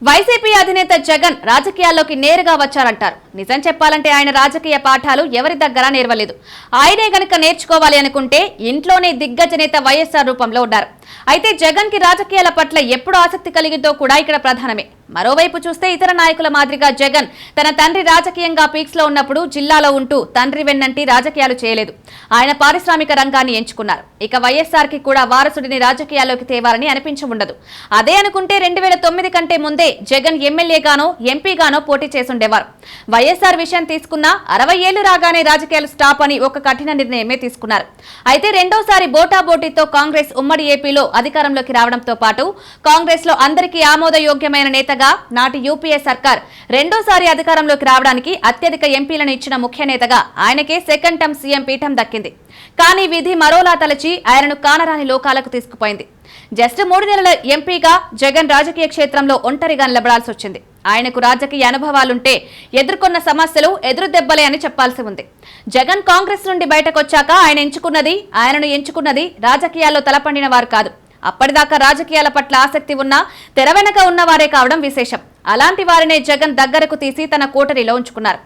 YCP అధినేత జగన్ రాజకీయాల్లోకి నేరుగా వచ్చారంటారు. నిజం చెప్పాలంటే ఆయన రాజకీయ పాఠాలు ఎవరి దగ్గర నేర్వలేదు. ఆయనే గనుక నేర్చుకోవాలి అనుకుంటే ఇంట్లోనే దిగ్గజ నేత వైఎస్ఆర్ రూపంలో ఉన్నారు. అయితే జగన్ కి రాజకీయాల పట్ల ఎప్పుడు ఆసక్తి కలిగిందో కూడా ఇక్కడ ప్రధానమే. మరోవైపు చూస్తే ఇతర నాయకుల మాదిరిగా జగన్ తన తండ్రి రాజకీయంగా పీక్స్ లో ఉన్నప్పుడు జిల్లాలో ఉంటూ తండ్రి వెన్నంటి రాజకీయాలు చేయలేదు. ఆయన పారిశ్రామిక రంగాన్ని ఎంచుకున్నారు. ఇక వైఎస్ఆర్ కి కూడా వారసుడిని రాజకీయాల్లోకి తేవాలని అనిపించి ఉండదు. అదే అనుకుంటే 2009 కంటే ముందే జగన్ ఎమ్మెల్యేగానో ఎంపీగానో పోటీ చేసుండేవారు. వైఎస్ఆర్ విషయం తీసుకున్నా 60 ఏళ్లు రాగానే రాజకీయాలు స్టాప్ అని ఒక కఠిన నిర్ణయమే తీసుకున్నారు. అయితే రెండోసారి బోటాబోటీతో కాంగ్రెస్ ఉమ్మడి ఏపీలో అధికారంలోకి రావడంతో పాటు కాంగ్రెస్ లో అందరికీ ఆమోదయోగ్యమైన నేతగా నాటి యూపీఏ సర్కార్ రెండోసారి అధికారంలోకి రావడానికి అత్యధిక ఎంపీలను ఇచ్చిన ముఖ్య నేతగా ఆయనకే సెకండ్ టర్మ్ సీఎం పీఠం దక్కింది. కానీ విధి మరోలా తలచి ఆయనను కానరాని లోకాలకు తీసుకుపోయింది. జస్ట్ 3 నెలల ఎంపీగా జగన్ రాజకీయ క్షేత్రంలో ఒంటరిగా నిలబడాల్సి వచ్చింది. ఆయనకు రాజకీయ అనుభవాలుంటే ఎదుర్కొన్న సమస్యలు ఎదురు దెబ్బలే అని చెప్పాల్సి ఉంది. జగన్ కాంగ్రెస్ నుండి బయటకొచ్చాక ఆయనను ఎంచుకున్నది రాజకీయాల్లో తలపండిన వారు కాదు. అప్పటిదాకా రాజకీయాల పట్ల ఆసక్తి ఉన్నా తెర వెనక ఉన్నవారే కావడం విశేషం. అలాంటి వారినే జగన్ దగ్గరకు తీసి తన కోటరీలో ఉంచుకున్నారు.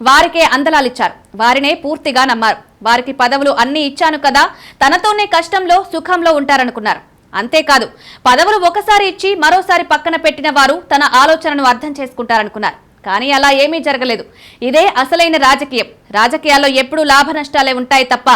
వారికే అందలాలిచ్చారు. వారినే పూర్తిగా నమ్మారు. వారికి పదవులు అన్ని ఇచ్చాను కదా, తనతోనే కష్టంలో సుఖంలో ఉంటారనుకున్నారు. అంతేకాదు, పదవులు ఒకసారి ఇచ్చి మరోసారి పక్కన పెట్టిన వారు తన ఆలోచనను అర్థం చేసుకుంటారనుకున్నారు. కానీ అలా ఏమీ జరగలేదు. ఇదే అసలైన రాజకీయం. రాజకీయాల్లో ఎప్పుడూ లాభ నష్టాలే ఉంటాయి తప్ప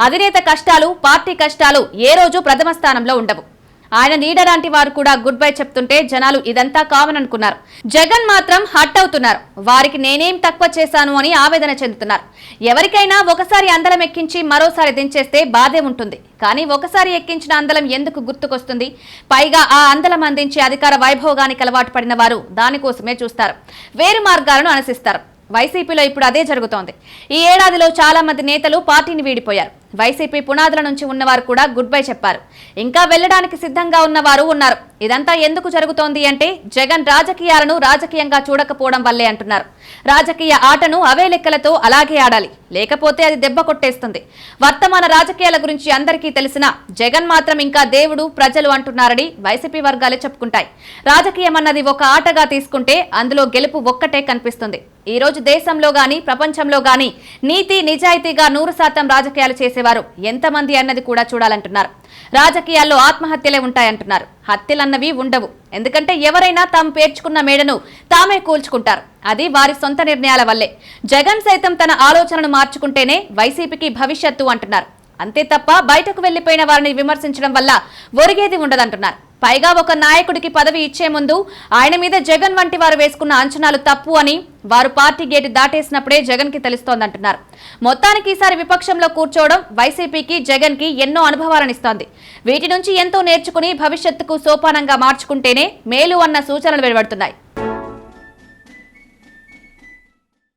అధినేత కష్టాలు, పార్టీ కష్టాలు ఏ రోజు ప్రథమ స్థానంలో ఉండవు. ఆయన నీడలాంటి వారు కూడా గుడ్ బై చెప్తుంటే జనాలు ఇదంతా కామన్ అనుకున్నారు. జగన్ మాత్రం హట్ అవుతున్నారు. వారికి నేనేం తక్కువ చేశాను అని ఆవేదన చెందుతున్నారు. ఎవరికైనా ఒకసారి అందలం ఎక్కించి మరోసారి దించేస్తే బాధే ఉంటుంది. కానీ ఒకసారి ఎక్కించిన అందలం ఎందుకు గుర్తుకొస్తుంది? పైగా ఆ అందలం అందించి అధికార వైభోగానికి అలవాటు పడిన వారు దానికోసమే చూస్తారు. వేరు మార్గాలను అనుసరిస్తారు. వైసీపీలో ఇప్పుడు అదే జరుగుతోంది. ఈ ఏడాదిలో చాలా మంది నేతలు పార్టీని వీడిపోయారు. వైసీపీ పునాదుల నుంచి ఉన్నవారు కూడా గుడ్ బై చెప్పారు. ఇంకా వెళ్లడానికి సిద్ధంగా ఉన్నవారు ఉన్నారు. ఇదంతా ఎందుకు జరుగుతోంది అంటే జగన్ రాజకీయాలను రాజకీయంగా చూడకపోవడం వల్లే అంటున్నారు. రాజకీయ ఆటను అవే లెక్కలతో అలాగే ఆడాలి, లేకపోతే అది దెబ్బ కొట్టేస్తుంది. వర్తమాన రాజకీయాల గురించి అందరికీ తెలిసిన జగన్ మాత్రం ఇంకా దేవుడు ప్రజలు అంటున్నారని వైసీపీ వర్గాలే చెప్పుకుంటాయి. రాజకీయం అన్నది ఒక ఆటగా తీసుకుంటే అందులో గెలుపు ఒక్కటే కనిపిస్తుంది. ఈ రోజు దేశంలో గాని ప్రపంచంలో గాని నీతి నిజాయితీగా 100% రాజకీయాలు చేసేవారు ఎంతమంది అన్నది కూడా చూడాలంటున్నారు. రాజకీయాల్లో ఆత్మహత్యలే ఉంటాయంటున్నారు. హత్యలన్నవి ఉండవు. ఎందుకంటే ఎవరైనా తాము పేర్చుకున్న మేడను తామే కూల్చుకుంటారు. అది వారి సొంత నిర్ణయాల వల్లే. జగన్ సైతం తన ఆలోచనను మార్చుకుంటేనే వైసీపీకి భవిష్యత్తు అంటున్నారు. అంతే తప్ప బయటకు వెళ్లిపోయిన వారిని విమర్శించడం వల్ల ఒరిగేది ఉండదంటున్నారు. పైగా ఒక నాయకుడికి పదవి ఇచ్చే ముందు ఆయన మీద జగన్ వంటి వారు వేసుకున్న అంచనాలు తప్పు అని వారు పార్టీ గేటు దాటేసినప్పుడే జగన్ కి తెలుస్తోందంటున్నారు. మొత్తానికి ఈసారి విపక్షంలో కూర్చోవడం వైసీపీకి జగన్ కి ఎన్నో అనుభవాలనిస్తోంది. వీటి నుంచి ఎంతో నేర్చుకుని భవిష్యత్తుకు సోపానంగా మార్చుకుంటేనే మేలు అన్న సూచనలు వెలువడుతున్నాయి.